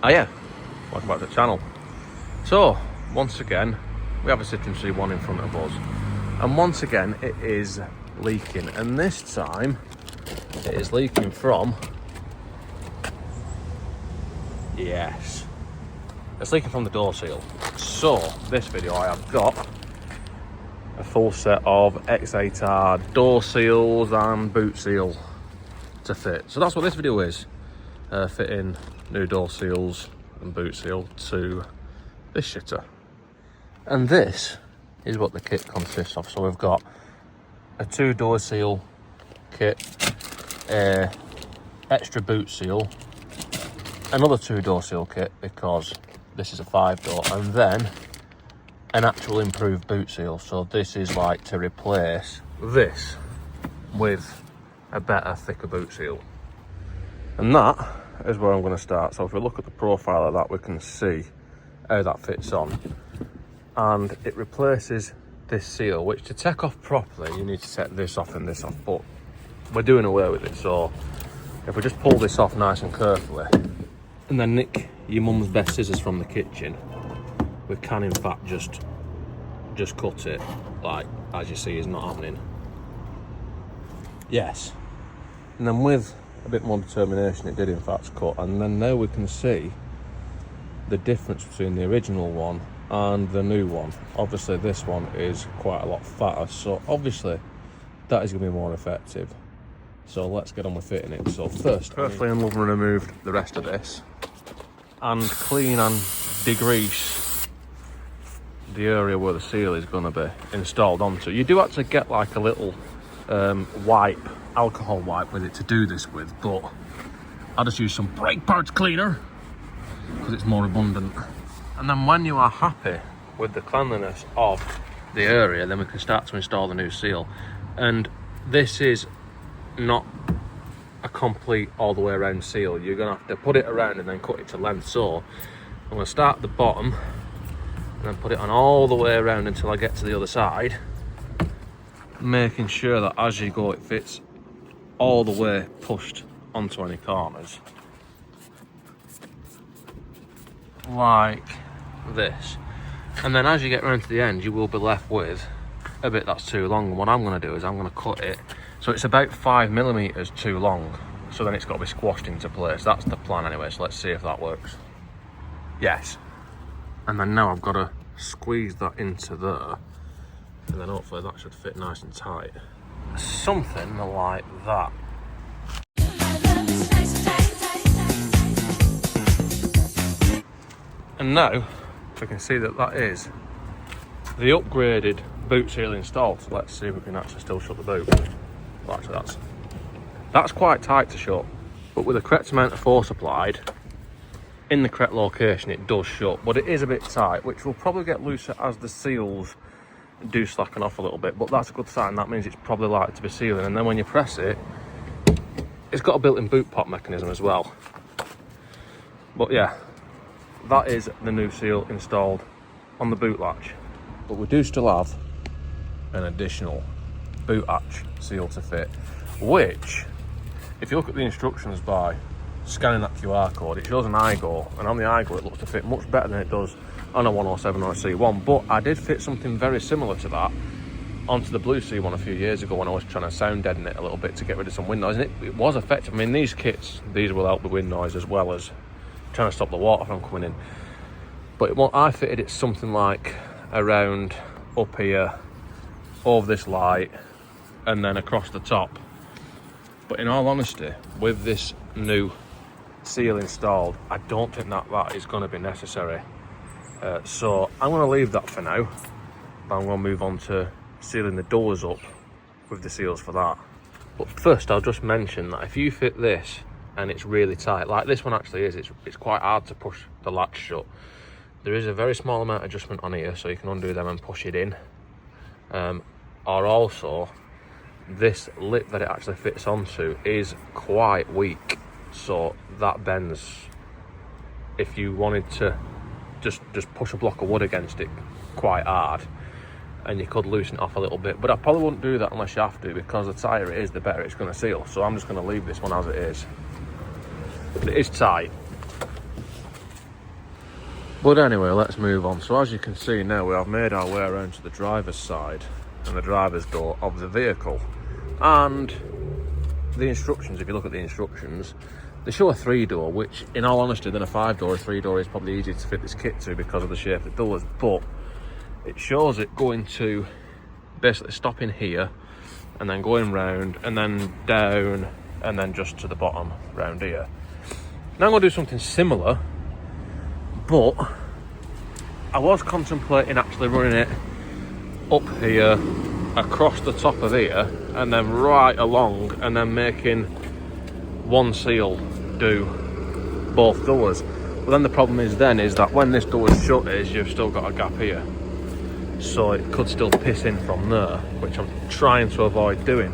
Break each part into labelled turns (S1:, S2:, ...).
S1: Oh yeah, welcome back to the channel. So, once again, we have a Citroen C1 in front of us. And once again, it is leaking. And this time, it is leaking from... Yes. It's leaking from the door seal. So, this video I have got a full set of X8R door seals and boot seal to fit. So that's what this video is. Fitting new door seals and boot seal to this shitter. And this is what the kit consists of. So we've got a 2 door seal kit, a extra boot seal, another 2 door seal kit because this is a 5 door, and then an actual improved boot seal. So this is like to replace this with a better, thicker boot seal. And that is where I'm going to start. So if we look at the profile of that, we can see how that fits on. And it replaces this seal, which to take off properly, you need to take this off and this off. But we're doing away with it. So if we just pull this off nice and carefully, and then nick your mum's best scissors from the kitchen, we can in fact just cut it, like as you see is not happening. Yes. And then with a bit more determination, it did in fact cut. And then now we can see the difference between the original one and the new one. Obviously this one is quite a lot fatter, so obviously that is going to be more effective. So let's get on with fitting it. So first, carefully and lovingly remove the rest of this and clean and degrease the area where the seal is going to be installed onto. You do actually get like a little alcohol wipe with it to do this with, but I'll just use some brake parts cleaner because it's more abundant. And then when you are happy with the cleanliness of the area, then we can start to install the new seal. And this is not a complete all the way around seal. You're gonna have to put it around and then cut it to length. So I'm gonna start at the bottom and then put it on all the way around until I get to the other side, making sure that as you go it fits all the way pushed onto any corners, like this. And then as you get around to the end, you will be left with a bit that's too long. And what I'm going to do is I'm going to cut it so it's about 5mm too long, so then it's got to be squashed into place. That's the plan anyway, so let's see if that works. Yes. And then now I've got to squeeze that into there, and then hopefully that should fit nice and tight. Something like that. And now we can see that that is the upgraded boot seal installed. So let's see if we can actually still shut the boot. Well, actually that's quite tight to shut, but with the correct amount of force applied in the correct location, it does shut. But it is a bit tight, which will probably get looser as the seals do slacken off a little bit, but that's a good sign. That means it's probably likely to be sealing. And then when you press it, it's got a built-in boot pop mechanism as well. But yeah, that is the new seal installed on the boot latch. But we do still have an additional boot latch seal to fit, which, if you look at the instructions by scanning that QR code, it shows an Aygo, and on the Aygo it looks to fit much better than it does on a 107 or a C1. But I did fit something very similar to that onto the blue C1 a few years ago when I was trying to sound deaden it a little bit to get rid of some wind noise, and it was effective. I mean, these kits, these will help with wind noise as well as trying to stop the water from coming in. But what I fitted, it's something like around up here, over this light, and then across the top. But in all honesty, with this new seal installed, I don't think that is going to be necessary. So I'm going to leave that for now, but I'm going to move on to sealing the doors up with the seals for that. But first I'll just mention that if you fit this and it's really tight, like this one actually is, it's quite hard to push the latch shut. There is a very small amount of adjustment on here, so you can undo them and push it in. Or also, this lip that it actually fits onto is quite weak, so that bends. If you wanted to just push a block of wood against it quite hard, and you could loosen it off a little bit, but I probably wouldn't do that unless you have to, because the tighter it is, the better it's going to seal. So I'm just going to leave this one as it is. But it is tight. But anyway, let's move on. So as you can see now, we have made our way around to the driver's side and the driver's door of the vehicle. And the instructions, if you look at the instructions, they show a 3-door, which in all honesty, then a 5-door, a 3-door is probably easier to fit this kit to because of the shape of the doors. But it shows it going to basically stopping here and then going round and then down and then just to the bottom round here. Now I'm going to do something similar, but I was contemplating actually running it up here, across the top of here, and then right along, and then making one seal do both doors. But then the problem is that when this door is shut you've still got a gap here. So it could still piss in from there, which I'm trying to avoid doing.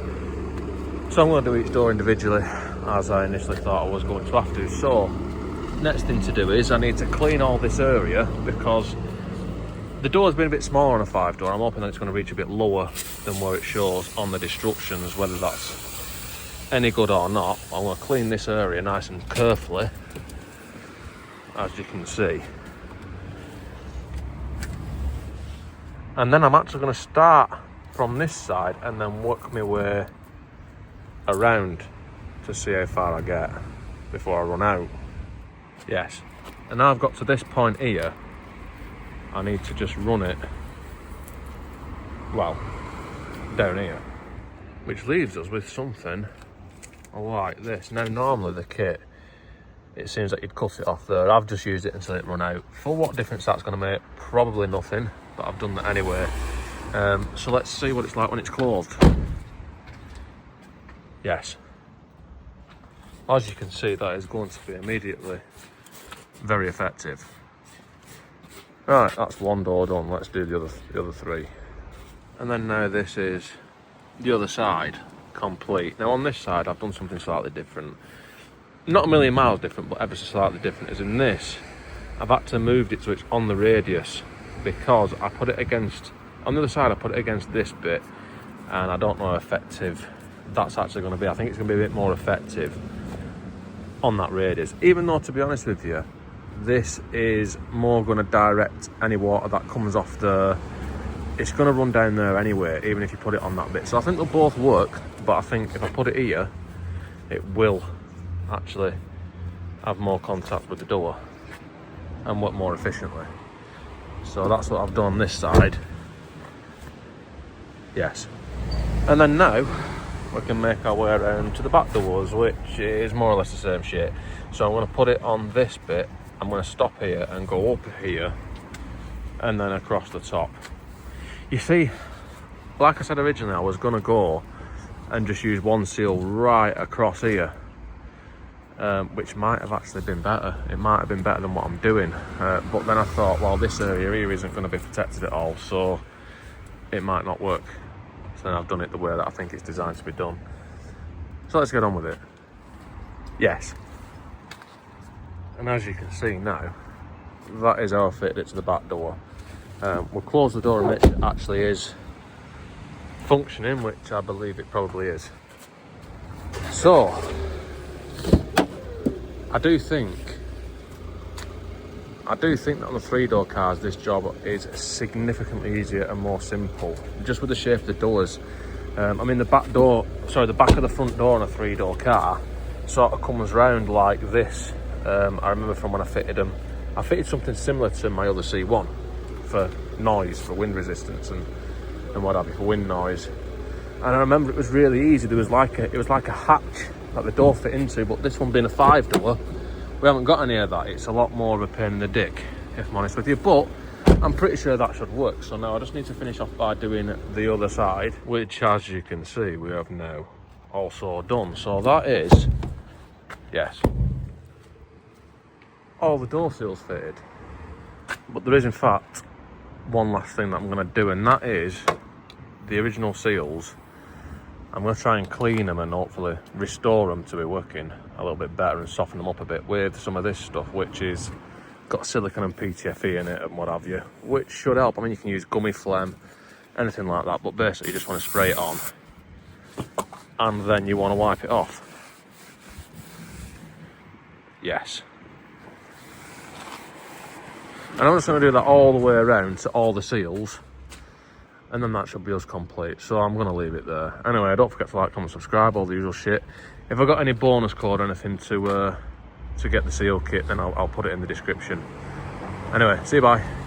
S1: So I'm going to do each door individually, as I initially thought I was going to have to. So next thing to do is I need to clean all this area, because the door's been a bit smaller on a 5-door. I'm hoping that it's going to reach a bit lower than where it shows on the instructions. Whether that's any good or not, I'm going to clean this area nice and carefully, as you can see. And then I'm actually going to start from this side and then work my way around to see how far I get before I run out. Yes. And now I've got to this point here, I need to just run it, well, down here. Which leaves us with something like this. Now normally the kit, it seems like you'd cut it off there. I've just used it until it run out. For what difference that's going to make? Probably nothing, but I've done that anyway. So let's see what it's like when it's closed. Yes. As you can see, that is going to be immediately very effective. Right, that's one door done. Let's do the other 3. And then now this is the other side complete. Now on this side I've done something slightly different. Not a million miles different, but ever so slightly different. As in this, I've actually moved it so it's on the radius, because I put it against, on the other side I put it against this bit, and I don't know how effective that's actually going to be. I think it's going to be a bit more effective on that radius, even though, to be honest with you, this is more going to direct any water that comes off the, it's going to run down there anyway, even if you put it on that bit. So I think they'll both work, but I think if I put it here, it will actually have more contact with the door and work more efficiently. So that's what I've done on this side. Yes. And then now we can make our way around to the back doors, which is more or less the same shape. So I'm going to put it on this bit, I'm going to stop here and go up here and then across the top. You see, like I said originally, I was going to go and just use one seal right across here, which might have actually been better. It might have been better than what I'm doing, but then I thought, well, this area here isn't going to be protected at all, so it might not work. So then I've done it the way that I think it's designed to be done. So let's get on with it. Yes. And as you can see now, that is how I fitted it to the back door. We'll close the door and make sure it actually is functioning, which I believe it probably is. So, I do think that on the 3-door cars, this job is significantly easier and more simple, just with the shape of the doors. I mean, the back of the front door on a 3-door car sort of comes round like this. I remember from when I fitted them, I fitted something similar to my other C1 for noise, for wind resistance and what have you, for wind noise. And I remember it was really easy. It was like a hatch that the door fit into, but this one being a 5-door, we haven't got any of that. It's a lot more of a pain in the dick, if I'm honest with you, but I'm pretty sure that should work. So now I just need to finish off by doing the other side, which, as you can see, we have now also done. So that is, yes, all the door seals fitted. But there is, in fact, one last thing that I'm going to do, and that is the original seals. I'm going to try and clean them and hopefully restore them to be working a little bit better and soften them up a bit with some of this stuff, which is got silicone and PTFE in it and what have you, which should help. I mean, you can use gummy phlegm, anything like that, but basically you just want to spray it on and then you want to wipe it off. Yes. And I'm just going to do that all the way around to all the seals. And then that should be us complete. So I'm going to leave it there. Anyway, don't forget to like, comment, subscribe, all the usual shit. If I got any bonus code or anything to get the seal kit, then I'll put it in the description. Anyway, see you, bye.